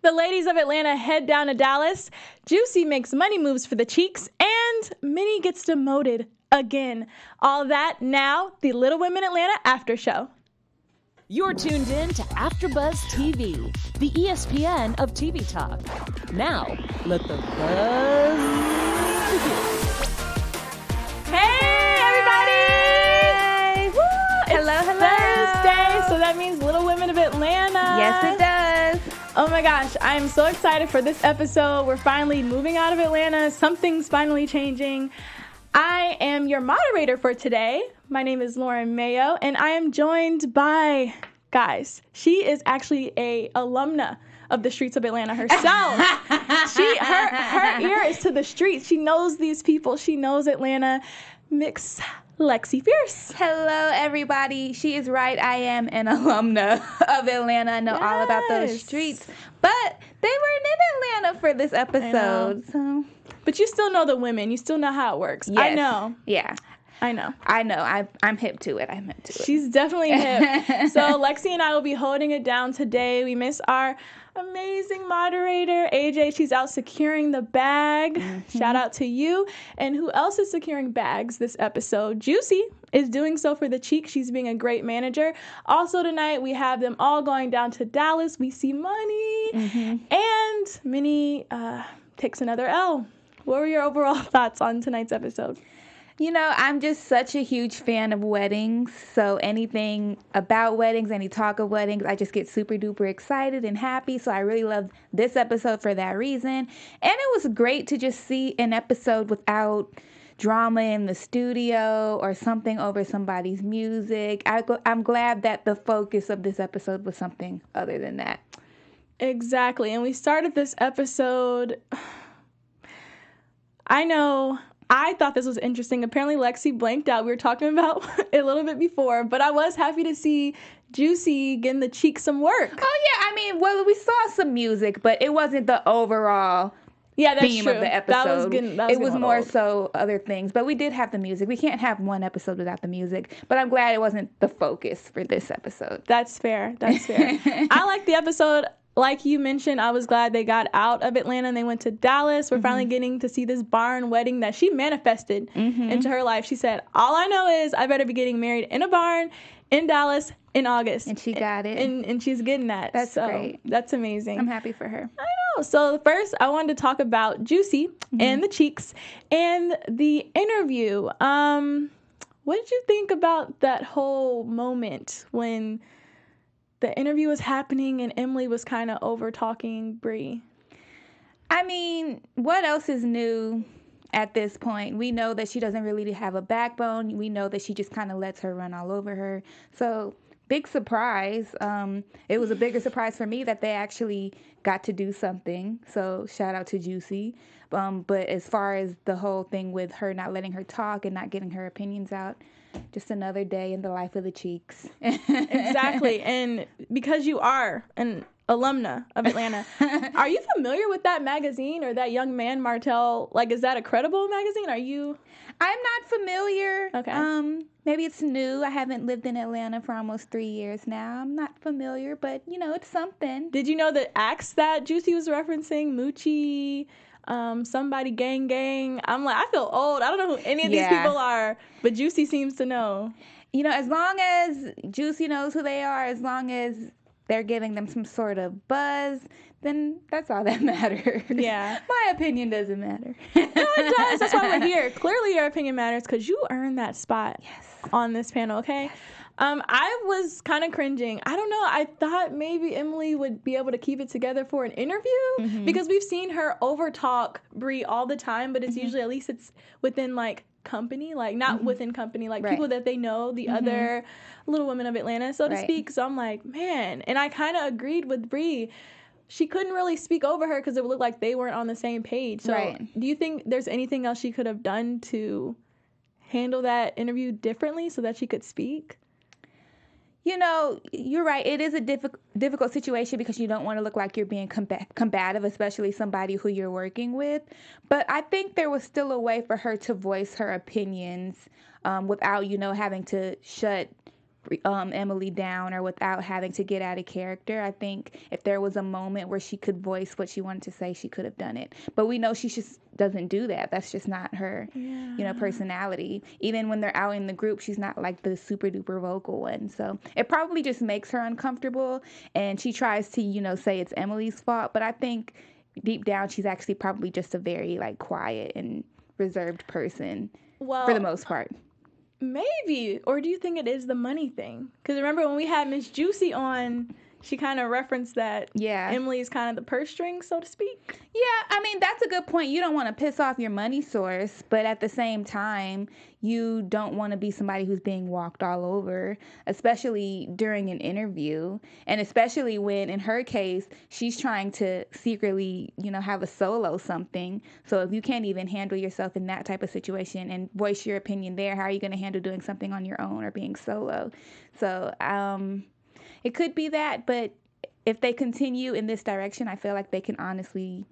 The ladies of Atlanta head down to Dallas. Juicy makes money moves for the cheeks, and Minnie gets demoted again. All that now, the Little Women Atlanta after show. You're tuned in to AfterBuzz TV, the ESPN of TV talk. Now, let the buzz begin. Hey, everybody! Woo! Hello, It's hello. Thursday, so that means Little Women of Atlanta. Yes, it does. Oh my gosh, I'm so excited for this episode. We're finally moving out of Atlanta. Something's finally changing. I am your moderator for today. My name is Lauren Mayo, and I am joined by, guys, she is actually a alumna of the streets of Atlanta herself. Her ear is to the streets. She knows these people. She knows Atlanta. Miss AmandLexifierce. Hello, everybody. She is right. I am an alumna of Atlanta. I know all about those streets, but they weren't in Atlanta for this episode. So, but you still know the women. You still know how it works. yes. I know. Yeah. I know. I'm hip to it. I'm hip to it. She's definitely hip. So Lexi and I will be holding it down today. We miss our amazing moderator, AJ. She's out securing the bag. Mm-hmm. Shout out to you. And who else is securing bags this episode? Juicy is doing so for the cheek. She's being a great manager. Also tonight, we have them all going down to Dallas. We see Monie. Mm-hmm. And Minnie takes another L. What were your overall thoughts on tonight's episode? You know, I'm just such a huge fan of weddings. So anything about weddings, any talk of weddings, I just get super duper excited and happy. So I really love this episode for that reason. And it was great to just see an episode without drama in the studio or something over somebody's music. I'm glad that the focus of this episode was something other than that. Exactly. And we started this episode. I thought this was interesting. Apparently, Lexi blanked out. We were talking about it a little bit before, but I was happy to see Juicy getting the cheek some work. Oh, yeah. I mean, well, we saw some music, but it wasn't the overall theme true. of the episode. It was more old. So other things, but we did have the music. We can't have one episode without the music, but I'm glad it wasn't the focus for this episode. That's fair. I like the episode. Like you mentioned, I was glad they got out of Atlanta and they went to Dallas. We're finally getting to see this barn wedding that she manifested into her life. She said, all I know is I better be getting married in a barn in Dallas in August. And she got it. And she's getting that. That's great. That's amazing. I'm happy for her. I know. So first, I wanted to talk about Juicy and the cheeks and the interview. What did you think about that whole moment when the interview was happening and Emily was kind of over-talking Bree? I mean, what else is new at this point? We know that she doesn't really have a backbone. We know that she just kind of lets her run all over her. So, big surprise. It was a bigger surprise for me that they actually got to do something. So, shout out to Juicy. But as far as the whole thing with her not letting her talk and not getting her opinions out, just another day in the life of the cheeks. Exactly. And because you are an alumna of Atlanta, are you familiar with that magazine or that Young Man Martell? Like, is that a credible magazine? Are you? I'm not familiar. Okay. Maybe it's new. I haven't lived in Atlanta for almost 3 years now. I'm not familiar, but, you know, it's something. Did you know the acts that Juicy was referencing? Moochie, somebody gang. I'm like, I feel old. I don't know who any of these people are, but Juicy seems to know. You know, as long as Juicy knows who they are, as long as they're giving them some sort of buzz, then that's all that matters. Yeah. My opinion doesn't matter. No, it does. That's why we're here. Clearly your opinion matters because you earned that spot on this panel, okay? Yes. I was kind of cringing. I don't know. I thought maybe Emily would be able to keep it together for an interview because we've seen her overtalk Bree all the time, but it's usually, at least it's within like company, like not within company, like people that they know, the other Little Women of Atlanta, so to speak. So I'm like, man. And I kind of agreed with Bree. She couldn't really speak over her because it would look like they weren't on the same page. So do you think there's anything else she could have done to handle that interview differently so that she could speak? You know, you're right. It is a difficult situation because you don't want to look like you're being combative, especially somebody who you're working with. But I think there was still a way for her to voice her opinions without, you know, having to shut Emily down or without having to get out of character. I think if there was a moment where she could voice what she wanted to say, she could have done it. But we know she just doesn't do that. That's just not her, personality. Even when they're out in the group, she's not like the super duper vocal one. So it probably just makes her uncomfortable. And she tries to, say it's Emily's fault. But I think deep down, she's actually probably just a very like quiet and reserved person for the most part. Maybe. Or do you think it is the money thing? Because remember when we had Miss Juicy on, she kind of referenced that Emily is kind of the purse string, so to speak. Yeah, I mean, that's a good point. You don't want to piss off your money source, but at the same time, you don't want to be somebody who's being walked all over, especially during an interview. And especially when, in her case, she's trying to secretly, have a solo something. So if you can't even handle yourself in that type of situation and voice your opinion there, how are you going to handle doing something on your own or being solo? So, it could be that, but if they continue in this direction, I feel like they can honestly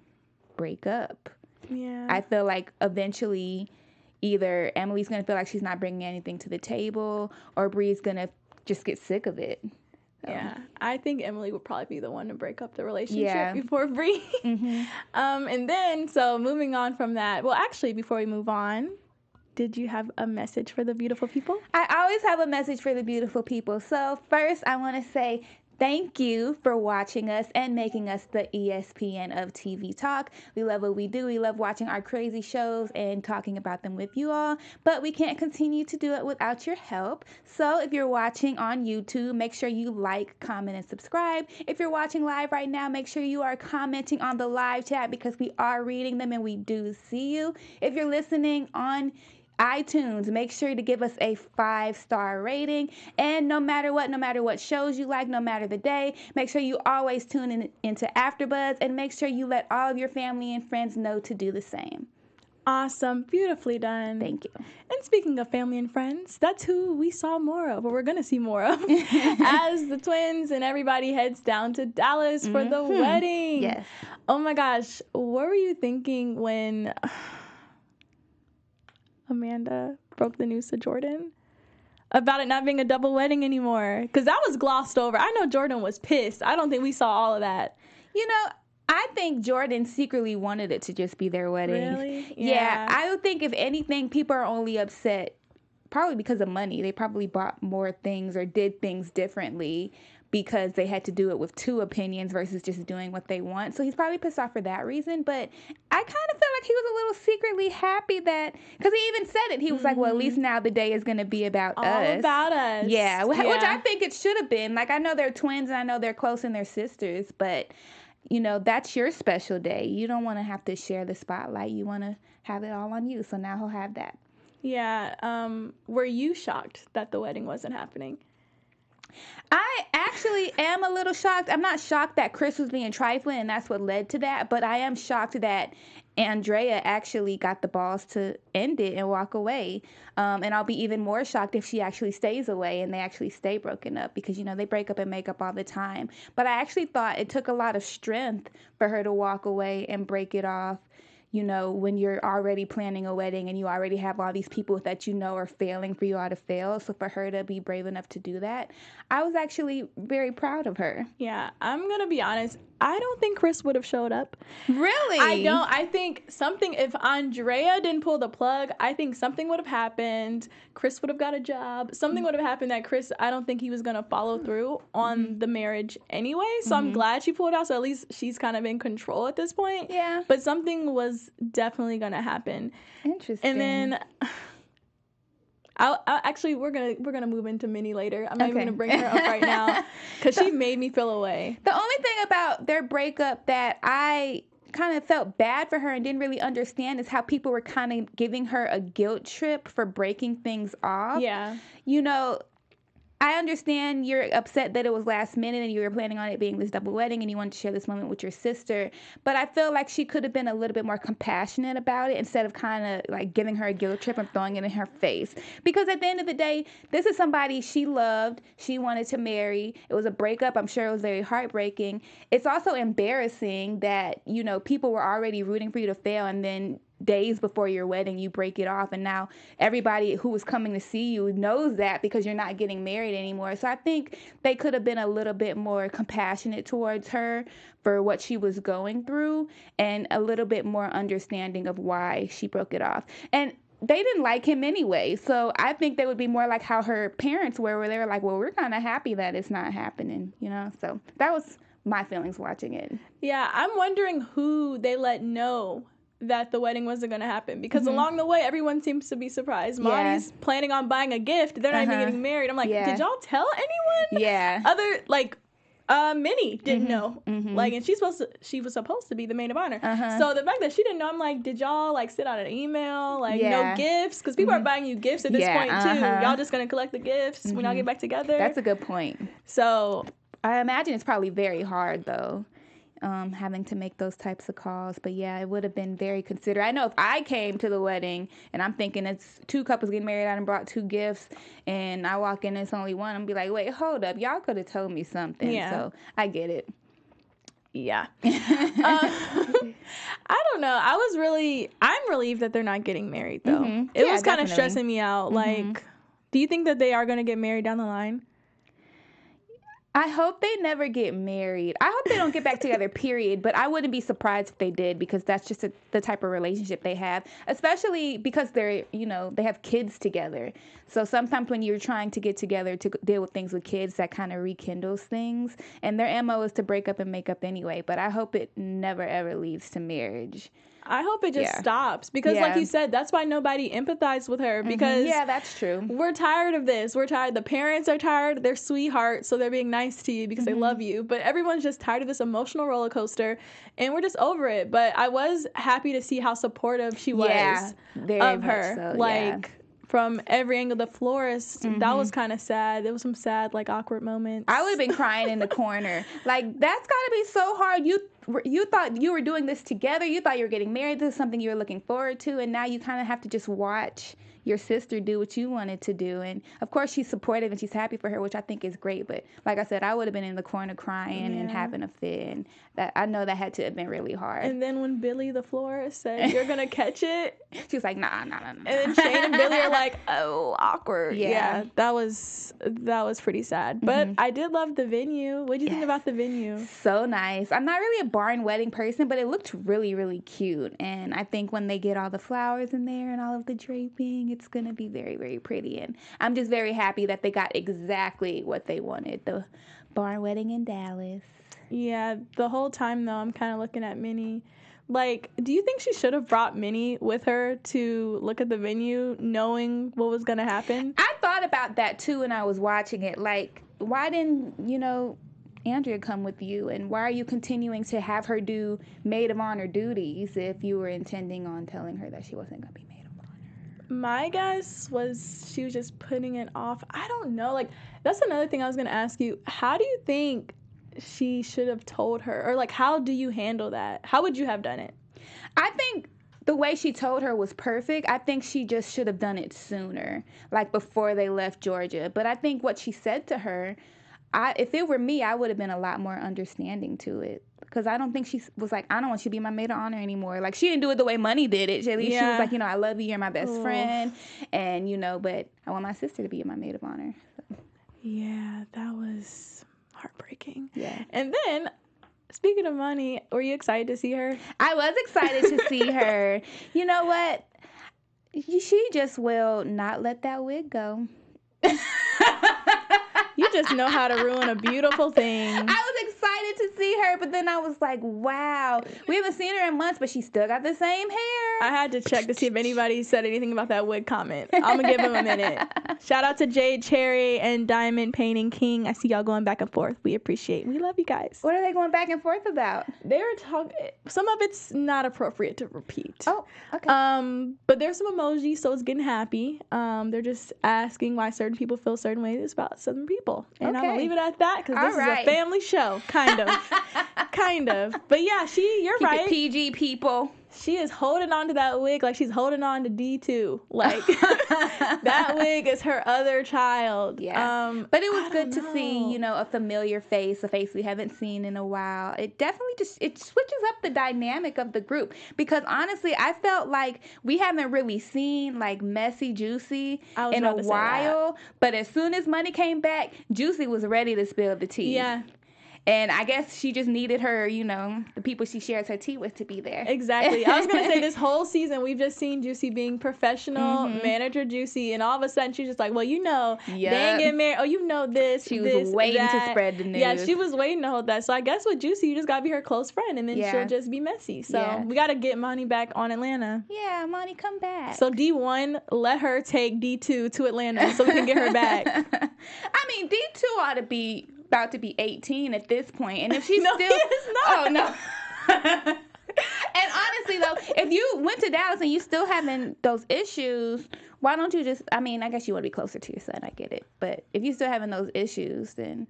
break up. Yeah. I feel like eventually either Emily's going to feel like she's not bringing anything to the table or Bree's going to just get sick of it. So. Yeah, I think Emily would probably be the one to break up the relationship before Bree. And then, so moving on from that, well, actually, before we move on, did you have a message for the beautiful people? I always have a message for the beautiful people. So first, I want to say thank you for watching us and making us the ESPN of TV talk. We love what we do. We love watching our crazy shows and talking about them with you all. But we can't continue to do it without your help. So if you're watching on YouTube, make sure you like, comment, and subscribe. If you're watching live right now, make sure you are commenting on the live chat because we are reading them and we do see you. If you're listening on iTunes, make sure to give us a 5-star rating. And no matter what shows you like, no matter the day, make sure you always tune into AfterBuzz and make sure you let all of your family and friends know to do the same. Awesome. Beautifully done. Thank you. And speaking of family and friends, that's who we saw more of, or we're going to see more of, as the twins and everybody heads down to Dallas for the wedding. Yes. Oh my gosh. What were you thinking when Amanda broke the news to Jordan about it not being a double wedding anymore? Because that was glossed over. I know Jordan was pissed. I don't think we saw all of that. I think Jordan secretly wanted it to just be their wedding. Really? Yeah. I would think if anything, people are only upset probably because of money. They probably bought more things or did things differently because they had to do it with 2 opinions versus just doing what they want. So he's probably pissed off for that reason. But I kind of felt like he was a little secretly happy that, because he even said it. He was like, well, at least now the day is going to be about us. All about us. Yeah, which I think it should have been. Like, I know they're twins and I know they're close and they're sisters, but, that's your special day. You don't want to have to share the spotlight. You want to have it all on you. So now he'll have that. Yeah. Were you shocked that the wedding wasn't happening? I actually am a little shocked. I'm not shocked that Chris was being trifling and that's what led to that, but I am shocked that Andrea actually got the balls to end it and walk away. And I'll be even more shocked if she actually stays away and they actually stay broken up because, they break up and make up all the time. But I actually thought it took a lot of strength for her to walk away and break it off. When you're already planning a wedding and you already have all these people that are failing for you all to fail. So for her to be brave enough to do that, I was actually very proud of her. Yeah, I'm going to be honest. I don't think Chris would have showed up. Really? I don't. I think if Andrea didn't pull the plug, I think something would have happened. Chris would have got a job. Something would have happened that Chris, I don't think he was going to follow through on the marriage anyway. So I'm glad she pulled out. So at least she's kind of in control at this point. Yeah. But something was definitely going to happen. Interesting. And then I'll actually we're gonna move into Minnie later. I'm not even gonna bring her up right now because she made me feel away. The only thing about their breakup that I kind of felt bad for her and didn't really understand is how people were kind of giving her a guilt trip for breaking things off. Yeah. I understand you're upset that it was last minute and you were planning on it being this double wedding and you wanted to share this moment with your sister. But I feel like she could have been a little bit more compassionate about it instead of kind of like giving her a guilt trip and throwing it in her face. Because at the end of the day, this is somebody she loved, she wanted to marry. It was a breakup. I'm sure it was very heartbreaking. It's also embarrassing that, people were already rooting for you to fail and then days before your wedding, you break it off, and now everybody who was coming to see you knows that because you're not getting married anymore. So I think they could have been a little bit more compassionate towards her for what she was going through, and a little bit more understanding of why she broke it off. And they didn't like him anyway, so I think they would be more like how her parents were, where they were like, well, we're kind of happy that it's not happening, you know? So that was my feelings watching it. Yeah, I'm wondering who they let know that the wedding wasn't going to happen, because along the way, everyone seems to be surprised. Monie's planning on buying a gift. They're not even getting married. I'm like, did y'all tell anyone? Yeah. Minnie didn't know. Like, and she was supposed to be the maid of honor. So the fact that she didn't know, I'm like, did y'all like sit out an email? Like, no gifts? Because people are buying you gifts at this point too. Y'all just going to collect the gifts when y'all get back together? That's a good point. So I imagine it's probably very hard though, having to make those types of calls. But yeah, it would have been very considerate. I know if I came to the wedding and I'm thinking it's 2 couples getting married, I done brought 2 gifts, and I walk in and it's only one, I'm be like, wait, hold up, y'all could have told me something. Yeah. So I get it. Yeah. I don't know. I'm relieved that they're not getting married though. It was kind of stressing me out. Like, do you think that they are going to get married down the line? I hope they never get married. I hope they don't get back together, period. But I wouldn't be surprised if they did, because that's just the type of relationship they have, especially because they have kids together. So sometimes when you're trying to get together to deal with things with kids, that kind of rekindles things. And their MO is to break up and make up anyway. But I hope it never, ever leads to marriage. I hope it just stops, because like you said, that's why nobody empathized with her, because that's true. We're tired of this. We're tired. The parents are tired. They're sweethearts, so they're being nice to you because they love you. But everyone's just tired of this emotional roller coaster, and we're just over it. But I was happy to see how supportive she was of her. So, from every angle. The florist, that was kind of sad. There was some sad, like, awkward moments. I would have been crying in the corner. Like, that's got to be so hard. You thought you were doing this together. You thought you were getting married. This is something you were looking forward to. And now you kind of have to just watch your sister do what you wanted to do. And, of course, she's supportive and she's happy for her, which I think is great. But, like I said, I would have been in the corner crying and having a fit. And I know that had to have been really hard. And then when Billy the florist said, you're going to catch it, she was like, nah. And then Shane and Billy are like, oh, awkward. Yeah, that was pretty sad. But I did love the venue. What did you think about the venue? So nice. I'm not really a barn wedding person, but it looked really, really cute. And I think when they get all the flowers in there and all of the draping, it's going to be very, very pretty. And I'm just very happy that they got exactly what they wanted, the barn wedding in Dallas. Yeah, the whole time, though, I'm kind of looking at Minnie. Like, do you think she should have brought Minnie with her to look at the venue, knowing what was going to happen? I thought about that, too, when I was watching it. Like, why didn't, Andrea come with you? And why are you continuing to have her do maid of honor duties if you were intending on telling her that she wasn't going to be maid of honor? My guess was she was just putting it off. I don't know. Like, that's another thing I was going to ask you. How do you think she should have told her? Or, like, how do you handle that? How would you have done it? I think the way she told her was perfect. I think she just should have done it sooner, like before they left Georgia. But I think what she said to her, if it were me, I would have been a lot more understanding to it. Because I don't think she was like, I don't want you to be my maid of honor anymore. Like, she didn't do it the way Monie did it. At least she was like, I love you, you're my best friend. And, but I want my sister to be my maid of honor. So. Yeah, that was heartbreaking. Yeah. And then, speaking of Monie, were you excited to see her? I was excited to see her. You know what? She just will not let that wig go. You just know how to ruin a beautiful thing. I was excited to see her, but then I was like, wow. We haven't seen her in months, but she still got the same hair. I had to check to see if anybody said anything about that wig comment. I'm going to give them a minute. Shout out to Jade Cherry and Diamond Painting King. I see y'all going back and forth. We appreciate it. We love you guys. What are they going back and forth about? They were talking. Some of it's not appropriate to repeat. Oh, okay. But there's some emojis, so it's getting happy. They're just asking why certain people feel certain ways about certain people. And I'm going to leave it at that, because this is a family show, kind of. But yeah, you're Keep right. it PG, people. She is holding on to that wig like she's holding on to D2. Like, that wig is her other child. Yeah. But it was good to see, you know, a familiar face, a face we haven't seen in a while. It definitely it switches up the dynamic of the group. Because honestly, I felt like we haven't really seen, like, messy Juicy in a while. But as soon as Monie came back, Juicy was ready to spill the tea. Yeah. And I guess she just needed her, you know, the people she shares her tea with to be there. Exactly. I was going to say this whole season, we've just seen Juicy being professional, manager Juicy, and all of a sudden she's just like, well, you know, they ain't getting married. Oh, you know this. She was waiting to spread the news. Yeah, she was waiting to hold that. So I guess with Juicy, you just got to be her close friend, and then she'll just be messy. So we got to get Monie back on Atlanta. Yeah, Monie, come back. So D1, let her take D2 to Atlanta so we can get her back. I mean, D2 ought to be about to be 18 at this point, and if she's no, still, he is not. oh no. And honestly though, if you went to Dallas and you still having those issues, why don't you just? I mean, I guess you want to be closer to your son. I get it, but if you still having those issues, then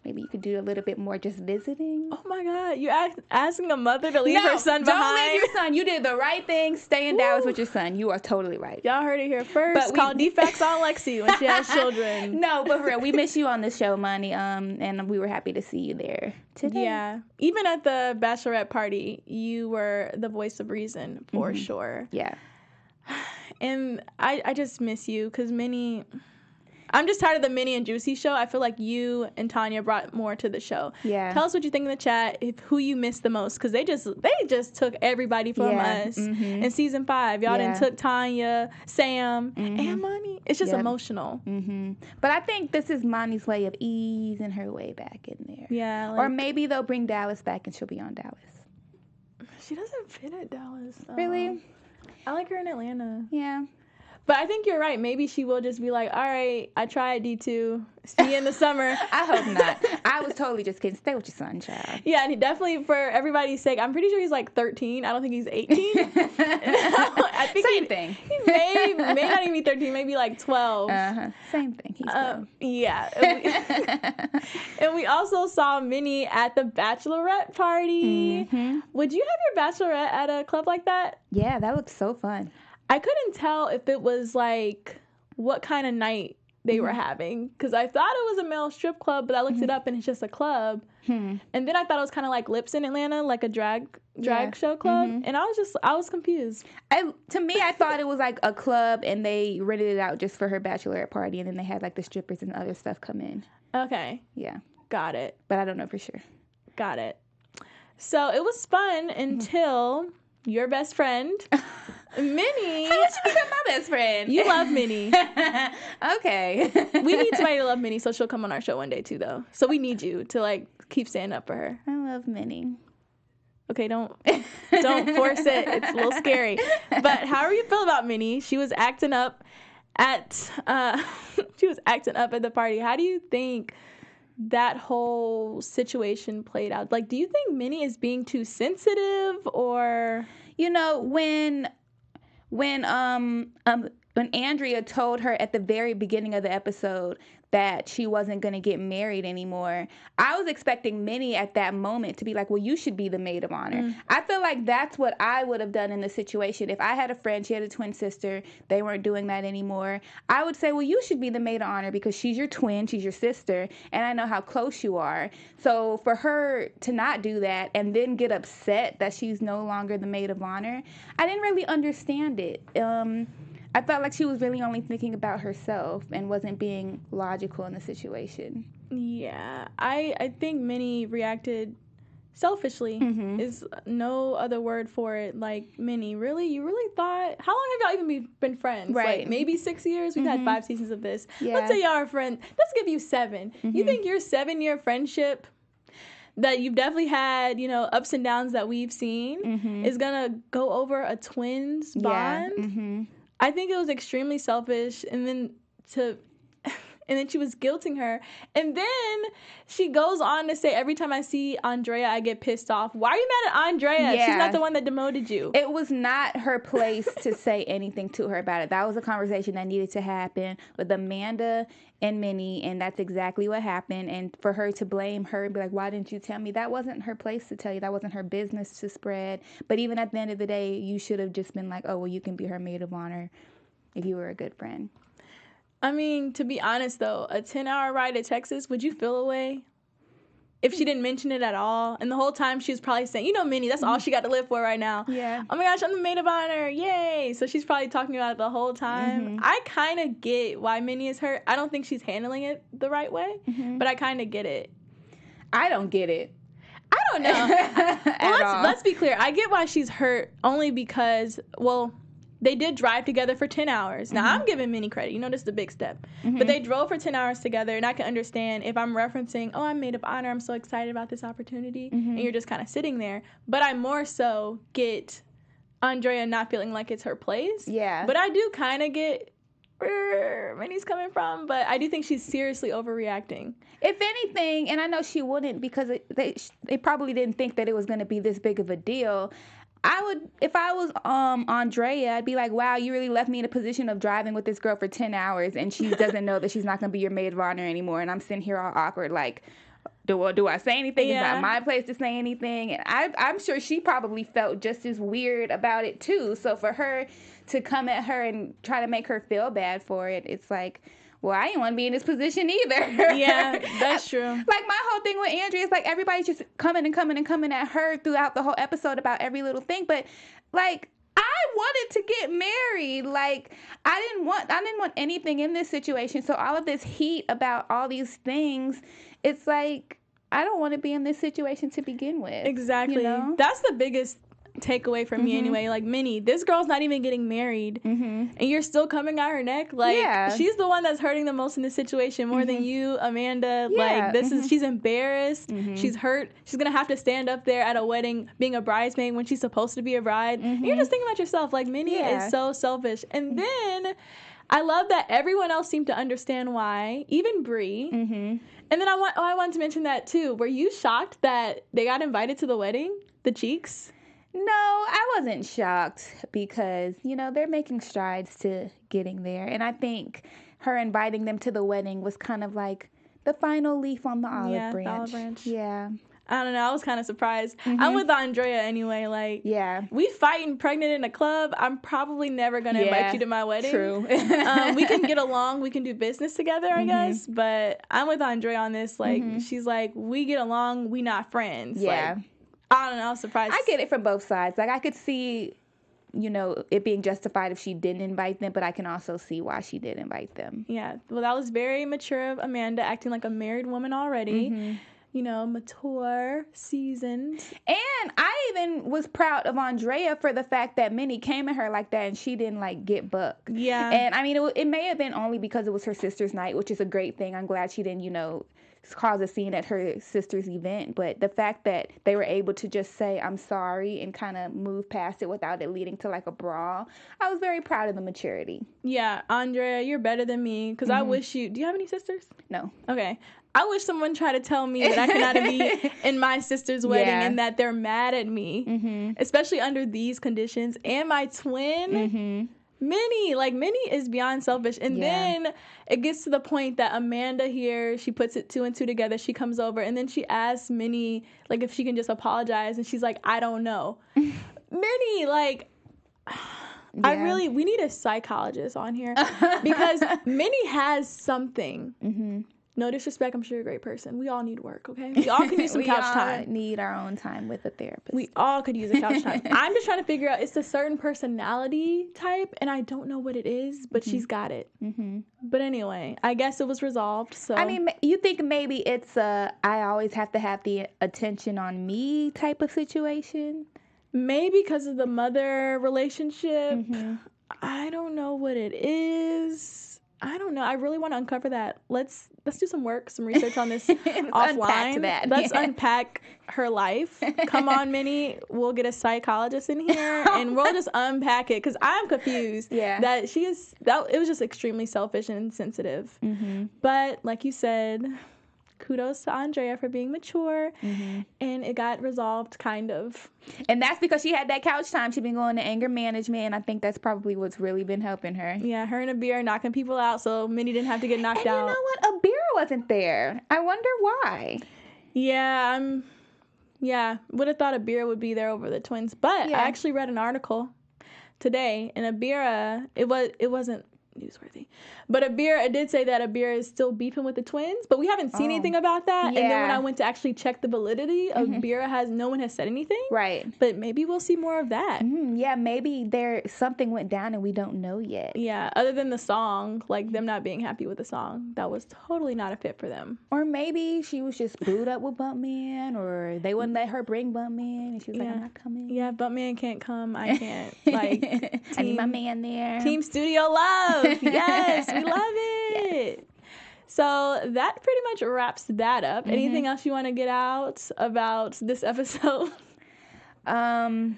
maybe you could do a little bit more just visiting. Oh my God, you asking a mother to leave her son behind? Don't leave your son. You did the right thing. Stay in Dallas with your son. You are totally right. Y'all heard it here first. Call defects on Lexi when she has children. No, but for real, we miss you on the show, Monie. And we were happy to see you there today. Yeah, even at the bachelorette party, you were the voice of reason for sure. Yeah, and I just miss you because Minnie. I'm just tired of the Minnie and Juicy show. I feel like you and Tanya brought more to the show. Yeah. Tell us what you think in the chat, who you miss the most, because they just took everybody from us in season 5. Y'all done took Tanya, Sam, and Monie. It's just emotional. But I think this is Monie's way of easing her way back in there. Yeah. Or maybe they'll bring Dallas back and she'll be on Dallas. She doesn't fit at Dallas, though. Really? I like her in Atlanta. Yeah. But I think you're right. Maybe she will just be like, all right, I tried D2. See you in the summer. I hope not. I was totally just kidding. Stay with your son, child. Yeah, and he definitely, for everybody's sake, I'm pretty sure he's like 13. I don't think he's 18. I think Same thing. He may not even be 13, maybe like 12. Same thing. He's 12. Yeah. And we also saw Minnie at the bachelorette party. Would you have your bachelorette at a club like that? Yeah, that looked so fun. I couldn't tell if it was like what kind of night they were having, because I thought it was a male strip club, but I looked it up and it's just a club. And then I thought it was kind of like Lips in Atlanta, like a drag show club, and I was confused. To me, I thought it was like a club and they rented it out just for her bachelorette party, and then they had like the strippers and other stuff come in. Okay. Yeah. Got it. But I don't know for sure. Got it. So it was fun until your best friend, Minnie. How did she become my best friend? You love Minnie. Okay. We need somebody to love Minnie, so she'll come on our show one day too, though. So we need you to like keep standing up for her. I love Minnie. Okay, don't force it. It's a little scary. But how are you feel about Minnie? She was acting up at the party. How do you think that whole situation played out? Like, do you think Minnie is being too sensitive, or when Andrea told her at the very beginning of the episode that she wasn't going to get married anymore, I was expecting Minnie at that moment to be like, well, you should be the maid of honor. I feel like that's what I would have done in the situation. If I had a friend, she had a twin sister, they weren't doing that anymore, I would say, well, you should be the maid of honor because she's your twin, she's your sister, and I know how close you are. So for her to not do that and then get upset that she's no longer the maid of honor, I didn't really understand it. I felt like she was really only thinking about herself and wasn't being logical in the situation. Yeah, I think Minnie reacted selfishly. Is no other word for it. Like, Minnie, really? You really thought? How long have y'all even been friends? Right. Like, maybe 6 years? We've had 5 seasons of this. Yeah. Let's say y'all are friends. Let's give you 7. You think your 7-year friendship that you've definitely had, ups and downs that we've seen is going to go over a twins bond? I think it was extremely selfish, and then And then she was guilting her. And then she goes on to say, every time I see Andrea, I get pissed off. Why are you mad at Andrea? Yeah. She's not the one that demoted you. It was not her place to say anything to her about it. That was a conversation that needed to happen with Amanda and Minnie, and that's exactly what happened. And for her to blame her and be like, why didn't you tell me? That wasn't her place to tell you. That wasn't her business to spread. But even at the end of the day, you should have just been like, oh, well, you can be her maid of honor if you were a good friend. I mean, to be honest, though, a 10-hour ride to Texas, would you feel away if she didn't mention it at all? And the whole time she was probably saying, you know, Minnie, that's all she got to live for right now. Yeah. Oh, my gosh, I'm the maid of honor. Yay. So she's probably talking about it the whole time. I kind of get why Minnie is hurt. I don't think she's handling it the right way, but I kind of get it. I don't get it. I don't know. Let's be clear. I get why she's hurt only because, well, they did drive together for 10 hours. Now, I'm giving Minnie credit. You know, this is the big step. But they drove for 10 hours together, and I can understand if I'm referencing, oh, I'm maid of honor, I'm so excited about this opportunity, and you're just kind of sitting there. But I more so get Andrea not feeling like it's her place. Yeah. But I do kind of get where Minnie's coming from, but I do think she's seriously overreacting. If anything, and I know she wouldn't because they probably didn't think that it was going to be this big of a deal, I would, if I was Andrea, I'd be like, wow, you really left me in a position of driving with this girl for 10 hours and she doesn't know that she's not going to be your maid of honor anymore. And I'm sitting here all awkward like, do I say anything? Yeah. It's not my place to say anything. And I'm sure she probably felt just as weird about it too. So for her to come at her and try to make her feel bad for it, it's like, well, I didn't want to be in this position either. Yeah, that's true. Like, my whole thing with Andrea is, like, everybody's just coming at her throughout the whole episode about every little thing. But, like, I wanted to get married. Like, I didn't want anything in this situation. So all of this heat about all these things, it's like, I don't want to be in this situation to begin with. Exactly. You know? That's the biggest takeaway from me anyway. Like, Minnie, this girl's not even getting married and you're still coming at her neck. Like, she's the one that's hurting the most in this situation more than you, Amanda. Yeah. Like, she's embarrassed. She's hurt. She's gonna have to stand up there at a wedding being a bridesmaid when she's supposed to be a bride. And you're just thinking about yourself. Like, Minnie is so selfish. And then I love that everyone else seemed to understand why, even Bree. And then I wanted to mention that too. Were you shocked that they got invited to the wedding? The Cheeks? No, I wasn't shocked because, you know, they're making strides to getting there. And I think her inviting them to the wedding was kind of like the final leaf on the olive branch. The olive branch. Yeah. I don't know. I was kind of surprised. I'm with Andrea anyway. Like, we fighting pregnant in a club. I'm probably never going to invite you to my wedding. True. We can get along. We can do business together, I guess. But I'm with Andrea on this. Like, she's like, we get along. We not friends. Yeah. Like, I don't know. I was surprised. I get it from both sides. Like, I could see, you know, it being justified if she didn't invite them, but I can also see why she did invite them. Yeah. Well, that was very mature of Amanda, acting like a married woman already. You know, mature, seasoned. And I even was proud of Andrea for the fact that Minnie came at her like that and she didn't, like, get bucked. Yeah. And, I mean, it may have been only because it was her sister's night, which is a great thing. I'm glad she didn't, you know, cause a scene at her sister's event. But the fact that they were able to just say, I'm sorry, and kind of move past it without it leading to, like, a brawl, I was very proud of the maturity. Yeah, Andrea, you're better than me. Because I wish you... Do you have any sisters? No. Okay. I wish someone tried to tell me that I cannot be in my sister's wedding and that they're mad at me, especially under these conditions. And my twin, Minnie, like, Minnie is beyond selfish. And then it gets to the point that Amanda here, she puts it 2 and 2 together. She comes over and then she asks Minnie, like, if she can just apologize. And she's like, I don't know. Minnie, like... we need a psychologist on here because Minnie has something. No disrespect, I'm sure you're a great person. We all need work, okay? We all can use some couch time. We need our own time with a therapist. We all could use a couch time. I'm just trying to figure out, it's a certain personality type, and I don't know what it is, but she's got it. But anyway, I guess it was resolved, so. I mean, you think maybe it's a I always have to have the attention on me type of situation? Maybe because of the mother relationship. I don't know what it is. I don't know. I really want to uncover that. Let's do some work, some research on this Unpack offline. that. Let's unpack her life. Come on, Minnie. We'll get a psychologist in here and we'll just unpack it because I'm confused. Yeah. That it was just extremely selfish and insensitive. Mm-hmm. But like you said, kudos to Andrea for being mature, and it got resolved kind of. And that's because she had that couch time. She's been going to anger management, and I think that's probably what's really been helping her. Yeah, her and Abir knocking people out, so Minnie didn't have to get knocked out. And you know what? Abir wasn't there. I wonder why. Yeah, would have thought Abira would be there over the twins, but I actually read an article today, and Abira, it wasn't newsworthy, but Abira, it did say that Abira is still beefing with the twins, but we haven't seen anything about that. Yeah. And then when I went to actually check the validity of Abira, no one has said anything. Right. But maybe we'll see more of that. Yeah, maybe something went down and we don't know yet. Yeah, other than the song, like them not being happy with the song, that was totally not a fit for them. Or maybe she was just booed up with Bumpman, or they wouldn't let her bring Bumpman, and she was like, I'm not coming. Yeah, Bumpman can't come. I can't. Like, I need my man there. Team Studio Love. Yes, we love it. Yes. So that pretty much wraps that up. Anything else you want to get out about this episode? You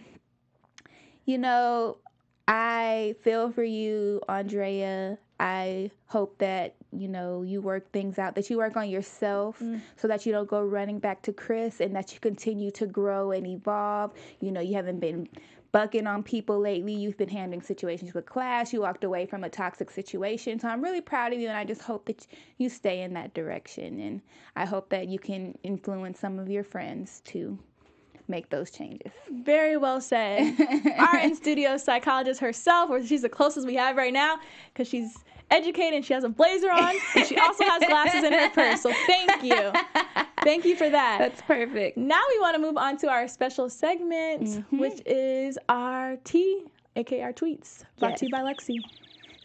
know, I feel for you, Andrea. I hope that, you work things out, that you work on yourself so that you don't go running back to Chris, and that you continue to grow and evolve. You haven't been bucking on people lately. You've been handling situations with class. You walked away from a toxic situation. So I'm really proud of you, and I just hope that you stay in that direction. And I hope that you can influence some of your friends to make those changes. Very well said. Our in-studio psychologist herself, or she's the closest we have right now, because she's educated and she has a blazer on, and she also has glasses in her purse. So thank you. Thank you for that. That's perfect. Now we want to move on to our special segment, which is our tea, aka our tweets, brought to you by Lexi.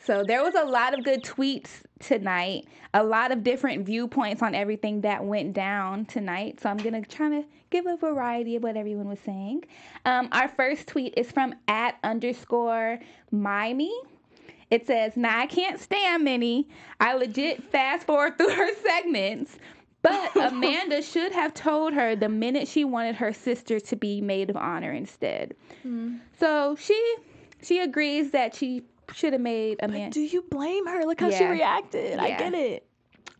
So there was a lot of good tweets tonight, a lot of different viewpoints on everything that went down tonight. So I'm going to try to give a variety of what everyone was saying. Our first tweet is from @_Minnie. It says, "Now I can't stand Minnie. I legit fast forward through her segments. But Amanda should have told her the minute she wanted her sister to be Maid of Honor instead." So she agrees that she should have made Amanda. But do you blame her? Look how she reacted. Yeah. I get it.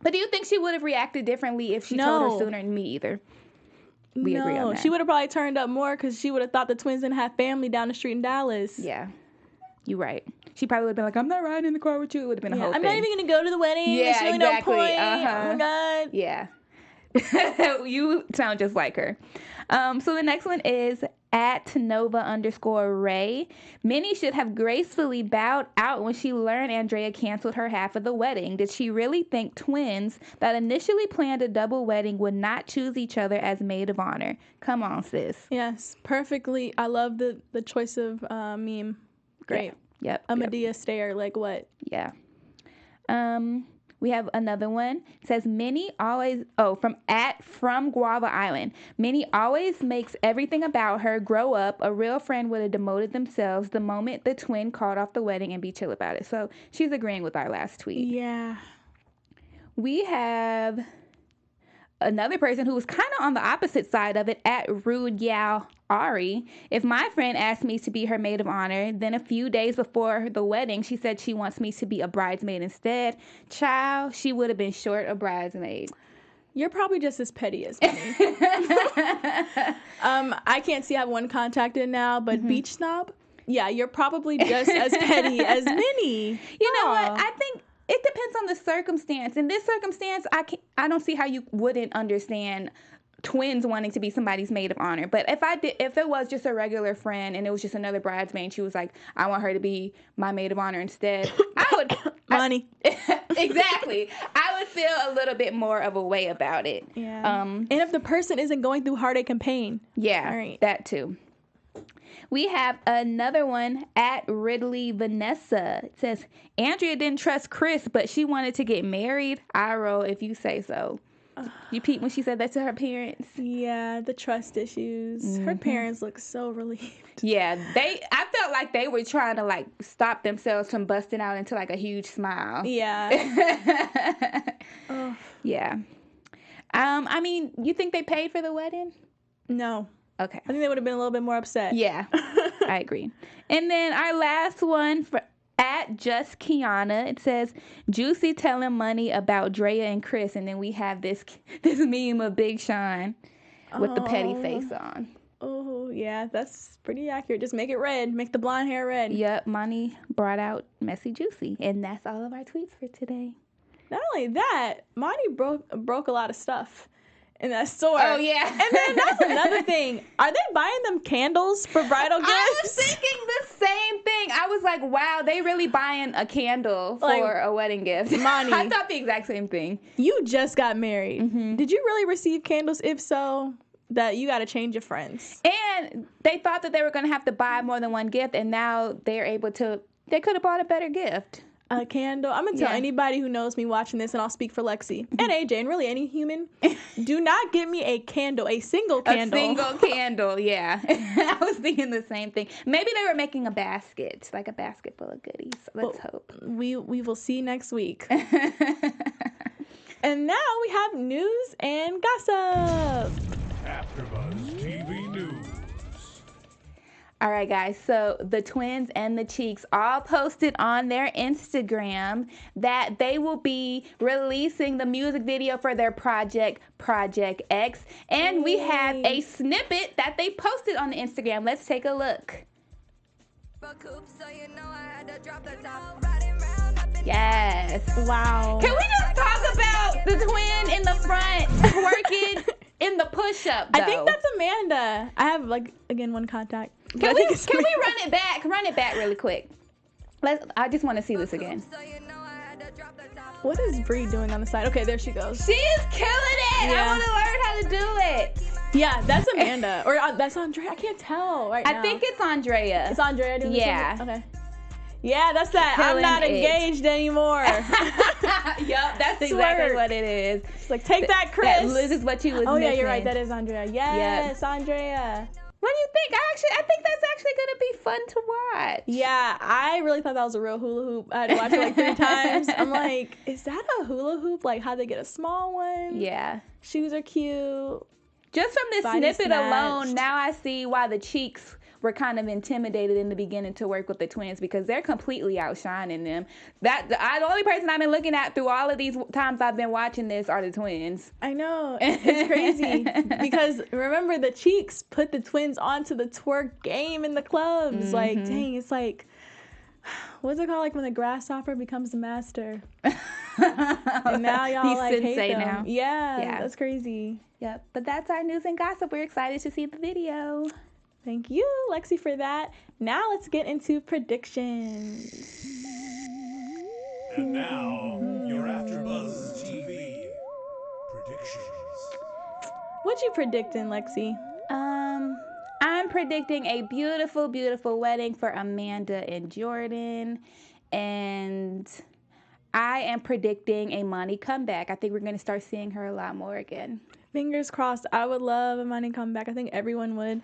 But do you think she would have reacted differently if she told her sooner? Me either. We agree on that. She would have probably turned up more because she would have thought the twins didn't have family down the street in Dallas. Yeah. You're right. She probably would have been like, I'm not riding in the car with you. It would have been a whole thing. I'm not even going to go to the wedding. Yeah, There's really exactly. no point. Oh, my God. Yeah. You sound just like her. So the next one is @Nova_Ray. Minnie should have gracefully bowed out when she learned Andrea canceled her half of the wedding. Did she really think twins that initially planned a double wedding would not choose each other as Maid of Honor? Come on, sis. Yes, perfectly. I love the choice of meme. Great. Yeah. Yep. A Medea stare, like what? Yeah. We have another one. It says, Minnie always, from Guava Island. Minnie always makes everything about her grow up. A real friend would have demoted themselves the moment the twin called off the wedding and be chill about it. So she's agreeing with our last tweet. Yeah. We have another person who was kind of on the opposite side of it, @RudeYao_Ari. If my friend asked me to be her maid of honor, then a few days before the wedding, she said she wants me to be a bridesmaid instead. Child, she would have been short a bridesmaid. You're probably just as petty as me. I can't see I have one contacted now, but Beach Snob, yeah, you're probably just as petty as Minnie. You know what? I think it depends on the circumstance. In this circumstance, I don't see how you wouldn't understand twins wanting to be somebody's maid of honor. But if it was just a regular friend and it was just another bridesmaid and she was like, I want her to be my maid of honor instead, I would Monie. Exactly. I would feel a little bit more of a way about it. Yeah. And if the person isn't going through heartache and pain. Yeah. All right. That too. We have another one @Ridley Vanessa. It says, Andrea didn't trust Chris, but she wanted to get married. I roll if you say so. You peeped when she said that to her parents? Yeah, the trust issues. Her parents look so relieved. Yeah, I felt like they were trying to like stop themselves from busting out into like a huge smile. Yeah. Oh. Yeah. I mean, you think they paid for the wedding? No. Okay. I think they would have been a little bit more upset. Yeah, I agree. And then our last one for at Just Kiana, it says, Juicy telling Monie about Drea and Chris. And then we have this meme of Big Sean with the petty face on. Oh, yeah, that's pretty accurate. Just make it red. Make the blonde hair red. Yep, Monie brought out Messy Juicy. And that's all of our tweets for today. Not only that, Monie broke a lot of stuff in that store. Oh, yeah. And then that's another thing. Are they buying them candles for bridal gifts? I was thinking the same thing. I was like, wow, they really buying a candle for a wedding gift. Monie. I thought the exact same thing. You just got married. Mm-hmm. Did you really receive candles? If so, that you got to change your friends. And they thought that they were going to have to buy more than one gift, and now they're able to, they could have bought a better gift. A candle. I'm going to tell anybody who knows me watching this, and I'll speak for Lexi and AJ and really any human, do not get me a candle, a single candle. A single candle, yeah. I was thinking the same thing. Maybe they were making a basket, like a basket full of goodies. Let's hope. We will see next week. And now we have news and gossip. AfterBuzz TV News. All right, guys, so the twins and the Cheeks all posted on their Instagram that they will be releasing the music video for their project, Project X. And we have a snippet that they posted on the Instagram. Let's take a look. Yes. Wow. Can we just talk about the twin in the front working in the push-up, though? I think that's Amanda. I have, again, one contact. Can we run it back? Run it back really quick. I just want to see this again. What is Bree doing on the side? Okay, there she goes. She is killing it. Yeah. I want to learn how to do it. Yeah, that's Amanda. Or that's Andrea. I can't tell now. I think it's Andrea. It's Andrea doing Yeah. this? Okay. Yeah, that's that. Killing I'm not it. Engaged anymore. Yep, that's exactly what it is. It's like, take that, Chris. This is what you was missing. Yeah, you're right. That is Andrea. Yes, Andrea. What do you think? I think that's actually going to be fun to watch. Yeah, I really thought that was a real hula hoop. I had to watch it 3 times. I'm like, is that a hula hoop? Like, how they get a small one? Yeah. Shoes are cute. Just from this Body snippet snatched. alone, now I see why the Cheeks were kind of intimidated in the beginning to work with the twins, because they're completely outshining them. The only person I've been looking at through all of these times I've been watching this are the twins. I know. It's crazy. Because remember, the Cheeks put the twins onto the twerk game in the clubs. Mm-hmm. Like, dang, it's like, what's it called? Like when the grasshopper becomes the master. And now y'all He's hate sensei them. now. Yeah, that's crazy. Yep. But that's our news and gossip. We're excited to see the video. Thank you, Lexi, for that. Now let's get into predictions. And now, your AfterBuzz TV predictions. What you predicting, Lexi? I'm predicting a beautiful, beautiful wedding for Amanda and Jordan. And I am predicting a Monie comeback. I think we're going to start seeing her a lot more again. Fingers crossed. I would love a Monie comeback. I think everyone would.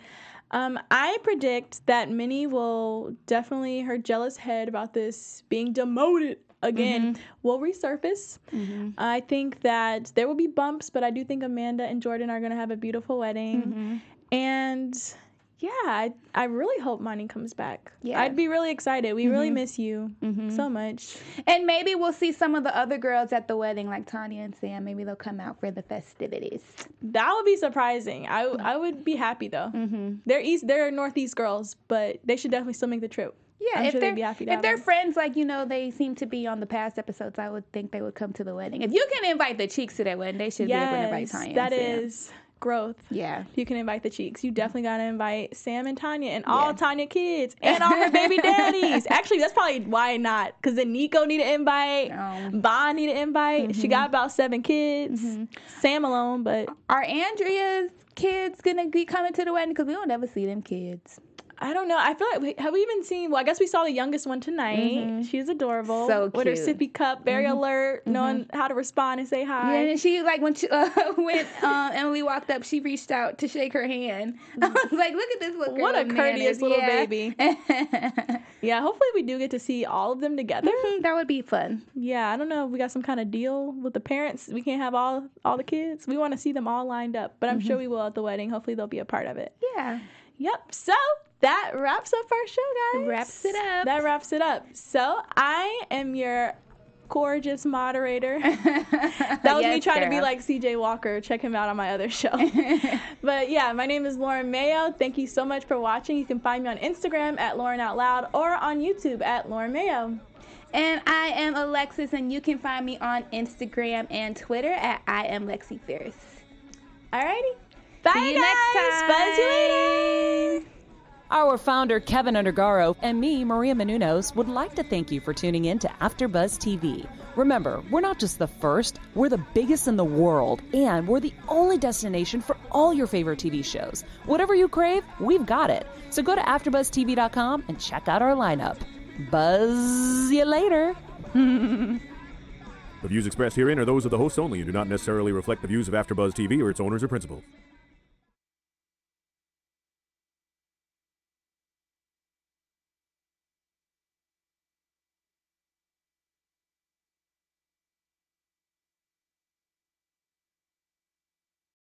I predict that Minnie will definitely, her jealous head about this being demoted again will resurface. Mm-hmm. I think that there will be bumps, but I do think Amanda and Jordan are going to have a beautiful wedding. Mm-hmm. And yeah, I really hope Monie comes back. Yeah. I'd be really excited. We really miss you so much. And maybe we'll see some of the other girls at the wedding, like Tanya and Sam. Maybe they'll come out for the festivities. That would be surprising. I would be happy, though. Mm-hmm. They're Northeast girls, but they should definitely still make the trip. Yeah, I'm sure they'd be happy to if they're friends, like, they seem to be on the past episodes, I would think they would come to the wedding. If you can invite the Cheeks to that wedding, they should be able to invite Tanya and Sam. That is growth. Yeah. If you can invite the Cheeks, you definitely got to invite Sam and Tanya and all Tanya kids and all her baby daddies. Actually, that's probably why not, because then Nico need an invite, Bon need an invite. She got about 7 kids. Sam alone, but are Andrea's kids gonna be coming to the wedding? Because we don't ever see them kids. I don't know. I feel like have we even seen? Well, I guess we saw the youngest one tonight. She's adorable. So with her cute. sippy cup, very alert, knowing how to respond and say hi. Yeah, and she like when Emily walked up, she reached out to shake her hand. I was like, look at this little girl. What a courteous little yeah. baby. Yeah, hopefully we do get to see all of them together. That would be fun. Yeah, I don't know if we got some kind of deal with the parents. We can't have all the kids. We want to see them all lined up, but I'm sure we will at the wedding. Hopefully they'll be a part of it. Yeah. Yep. So that wraps up our show, guys. That wraps it up. So I am your gorgeous moderator. That was me trying to be like CJ Walker. Check him out on my other show. But yeah, my name is Lauren Mayo. Thank you so much for watching. You can find me on Instagram at laurenoutloud or on YouTube at Lauren Mayo. And I am Alexis, and you can find me on Instagram and Twitter at iamlexifierce. Alrighty. Bye, See you guys. next time. Buzz you later. Our founder, Kevin Undergaro, and me, Maria Menounos, would like to thank you for tuning in to AfterBuzz TV. Remember, we're not just the first, we're the biggest in the world, and we're the only destination for all your favorite TV shows. Whatever you crave, we've got it. So go to AfterBuzzTV.com and check out our lineup. Buzz you later. The views expressed herein are those of the hosts only and do not necessarily reflect the views of AfterBuzz TV or its owners or principals.